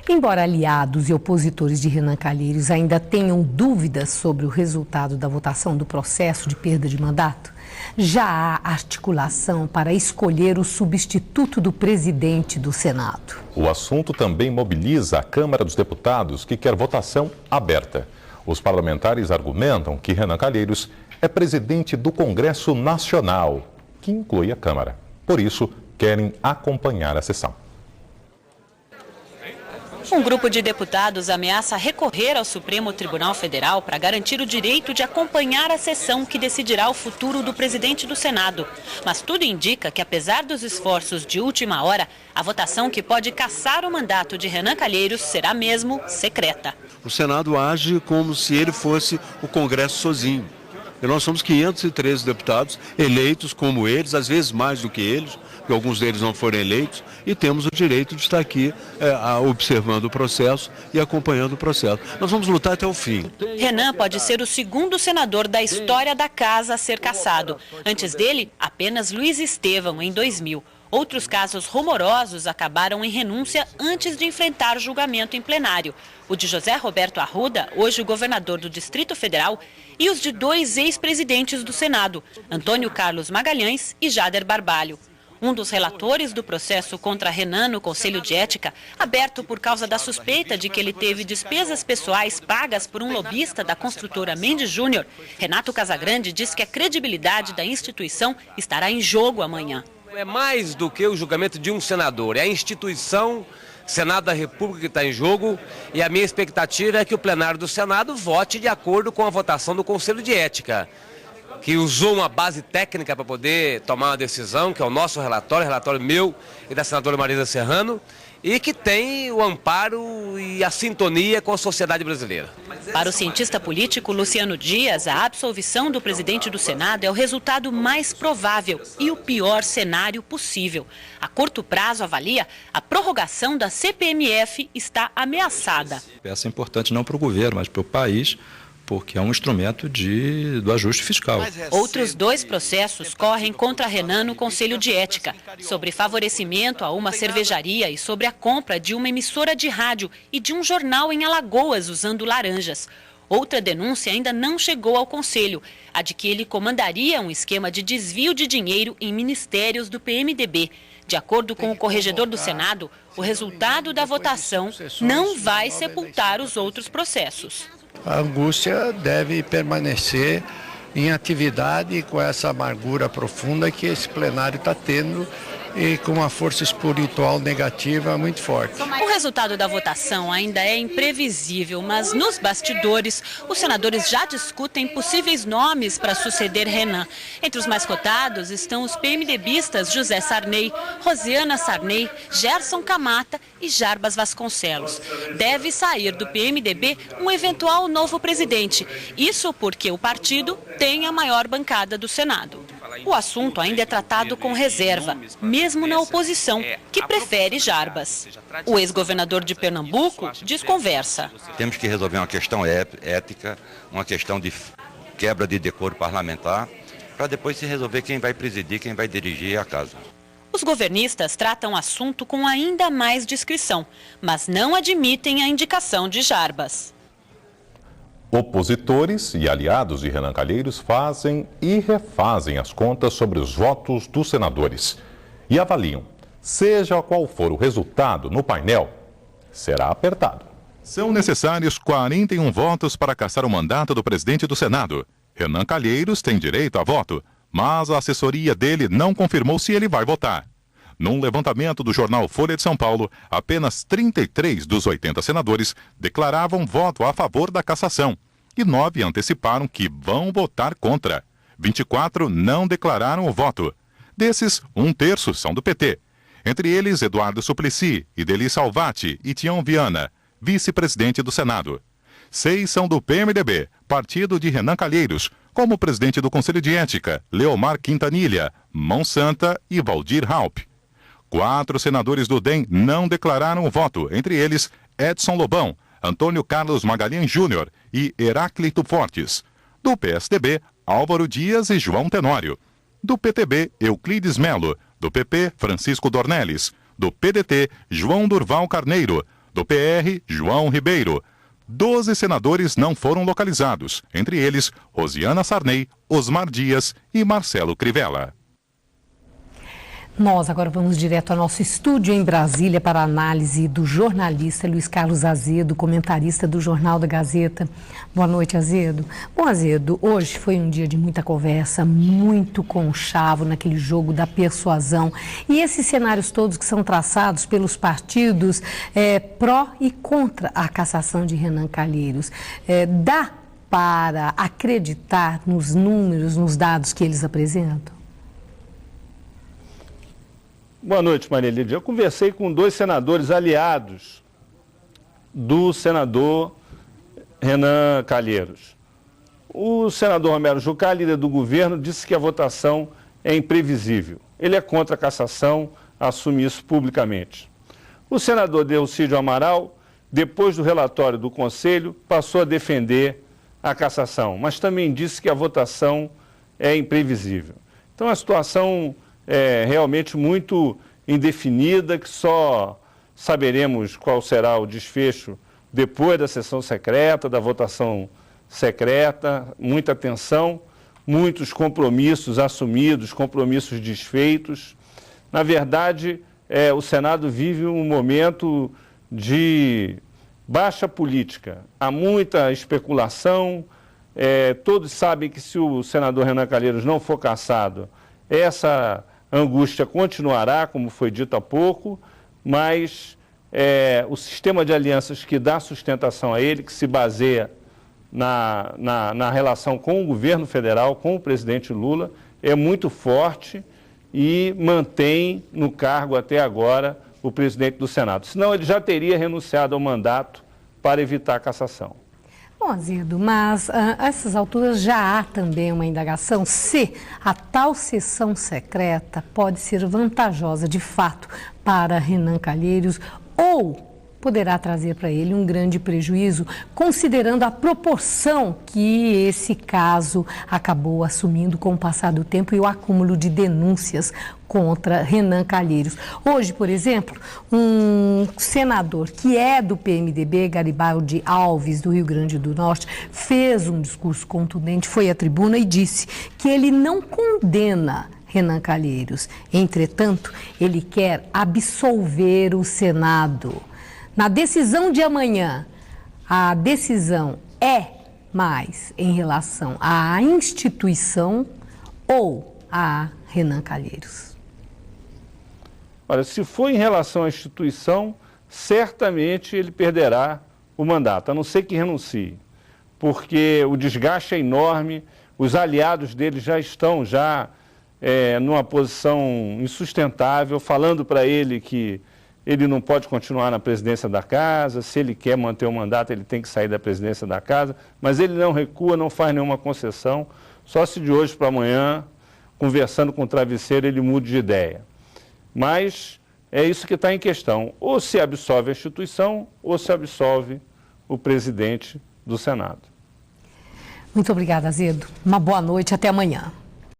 Embora aliados e opositores de Renan Calheiros ainda tenham dúvidas sobre o resultado da votação do processo de perda de mandato, já há articulação para escolher o substituto do presidente do Senado. O assunto também mobiliza a Câmara dos Deputados, que quer votação aberta. Os parlamentares argumentam que Renan Calheiros é presidente do Congresso Nacional, que inclui a Câmara. Por isso, querem acompanhar a sessão. Um grupo de deputados ameaça recorrer ao Supremo Tribunal Federal para garantir o direito de acompanhar a sessão que decidirá o futuro do presidente do Senado. Mas tudo indica que, apesar dos esforços de última hora, a votação que pode cassar o mandato de Renan Calheiros será mesmo secreta. O Senado age como se ele fosse o Congresso sozinho. E nós somos 513 deputados eleitos como eles, às vezes mais do que eles, porque alguns deles não foram eleitos, e temos o direito de estar aqui observando o processo e acompanhando o processo. Nós vamos lutar até o fim. Renan pode ser o segundo senador da história da casa a ser cassado. Antes dele, apenas Luiz Estevão, em 2000. Outros casos rumorosos acabaram em renúncia antes de enfrentar julgamento em plenário. O de José Roberto Arruda, hoje o governador do Distrito Federal, e os de dois ex-presidentes do Senado, Antônio Carlos Magalhães e Jader Barbalho. Um dos relatores do processo contra Renan no Conselho de Ética, aberto por causa da suspeita de que ele teve despesas pessoais pagas por um lobista da construtora Mendes Júnior, Renato Casagrande, diz que a credibilidade da instituição estará em jogo amanhã. É mais do que o julgamento de um senador, é a instituição Senado da República que está em jogo, e a minha expectativa é que o plenário do Senado vote de acordo com a votação do Conselho de Ética, que usou uma base técnica para poder tomar uma decisão, que é o nosso relatório meu e da senadora Marisa Serrano, e que tem o amparo e a sintonia com a sociedade brasileira. Para o cientista político Luciano Dias, a absolvição do presidente do Senado é o resultado mais provável e o pior cenário possível. A curto prazo, avalia, a prorrogação da CPMF está ameaçada. Peça importante não para o governo, mas para o país, porque é um instrumento do ajuste fiscal. Outros dois processos correm contra Renan no Conselho de Ética, sobre favorecimento a uma cervejaria e sobre a compra de uma emissora de rádio e de um jornal em Alagoas usando laranjas. Outra denúncia ainda não chegou ao Conselho, a de que ele comandaria um esquema de desvio de dinheiro em ministérios do PMDB. De acordo com o corregedor do Senado, o resultado da votação não vai sepultar os outros processos. A angústia deve permanecer em atividade com essa amargura profunda que esse plenário está tendo e com uma força espiritual negativa muito forte. O resultado da votação ainda é imprevisível, mas nos bastidores, os senadores já discutem possíveis nomes para suceder Renan. Entre os mais cotados estão os PMDBistas José Sarney, Rosiana Sarney, Gerson Camata e Jarbas Vasconcelos. Deve sair do PMDB um eventual novo presidente. Isso porque o partido tem a maior bancada do Senado. O assunto ainda é tratado com reserva, mesmo na oposição, que prefere Jarbas. O ex-governador de Pernambuco desconversa. Temos que resolver uma questão ética, uma questão de quebra de decoro parlamentar, para depois se resolver quem vai presidir, quem vai dirigir a casa. Os governistas tratam o assunto com ainda mais discrição, mas não admitem a indicação de Jarbas. Opositores e aliados de Renan Calheiros fazem e refazem as contas sobre os votos dos senadores e avaliam, seja qual for o resultado no painel, será apertado. São necessários 41 votos para cassar o mandato do presidente do Senado. Renan Calheiros tem direito a voto, mas a assessoria dele não confirmou se ele vai votar. Num levantamento do jornal Folha de São Paulo, apenas 33 dos 80 senadores declaravam voto a favor da cassação e 9 anteciparam que vão votar contra. 24 não declararam o voto. Desses, 1/3 são do PT. Entre eles, Eduardo Suplicy, Ideli Salvati e Tião Viana, vice-presidente do Senado. 6 são do PMDB, partido de Renan Calheiros, como o presidente do Conselho de Ética, Leomar Quintanilha, Mão Santa e Valdir Raup. 4 senadores do DEM não declararam o voto, entre eles Edson Lobão, Antônio Carlos Magalhães Júnior e Heráclito Fortes. Do PSDB, Álvaro Dias e João Tenório. Do PTB, Euclides Melo. Do PP, Francisco Dornelles. Do PDT, João Durval Carneiro. Do PR, João Ribeiro. 12 senadores não foram localizados, entre eles Rosiana Sarney, Osmar Dias e Marcelo Crivella. Nós agora vamos direto ao nosso estúdio em Brasília para a análise do jornalista Luiz Carlos Azedo, comentarista do Jornal da Gazeta. Boa noite, Azedo. Bom, Azedo, hoje foi um dia de muita conversa, muito conchavo naquele jogo da persuasão. E esses cenários todos que são traçados pelos partidos pró e contra a cassação de Renan Calheiros, dá para acreditar nos números, nos dados que eles apresentam? Boa noite, Maria Lídia. Eu conversei com 2 senadores aliados do senador Renan Calheiros. O senador Romero Jucá, líder do governo, disse que a votação é imprevisível. Ele é contra a cassação, assume isso publicamente. O senador Delcídio Amaral, depois do relatório do Conselho, passou a defender a cassação, mas também disse que a votação é imprevisível. Então, a situação é realmente muito indefinida, que só saberemos qual será o desfecho depois da sessão secreta, da votação secreta. Muita tensão, muitos compromissos assumidos, compromissos desfeitos. Na verdade, o Senado vive um momento de baixa política. Há muita especulação. Todos sabem que se o senador Renan Calheiros não for cassado, essa angústia continuará, como foi dito há pouco, mas o sistema de alianças que dá sustentação a ele, que se baseia na relação com o governo federal, com o presidente Lula, é muito forte e mantém no cargo até agora o presidente do Senado. Senão ele já teria renunciado ao mandato para evitar a cassação. Bom, Azedo, mas a essas alturas já há também uma indagação se a tal sessão secreta pode ser vantajosa de fato para Renan Calheiros ou poderá trazer para ele um grande prejuízo, considerando a proporção que esse caso acabou assumindo com o passar do tempo e o acúmulo de denúncias contra Renan Calheiros. Hoje, por exemplo, um senador que é do PMDB, Garibaldi Alves, do Rio Grande do Norte, fez um discurso contundente, foi à tribuna e disse que ele não condena Renan Calheiros. Entretanto, ele quer absolver o Senado. Na decisão de amanhã, a decisão é mais em relação à instituição ou a Renan Calheiros? Olha, se for em relação à instituição, certamente ele perderá o mandato, a não ser que renuncie, porque o desgaste é enorme, os aliados dele já estão numa posição insustentável, falando para ele que ele não pode continuar na presidência da casa, se ele quer manter o mandato, ele tem que sair da presidência da casa, mas ele não recua, não faz nenhuma concessão, só se de hoje para amanhã, conversando com o travesseiro, ele mude de ideia. Mas é isso que está em questão, ou se absolve a instituição, ou se absolve o presidente do Senado. Muito obrigada, Azedo. Uma boa noite, até amanhã.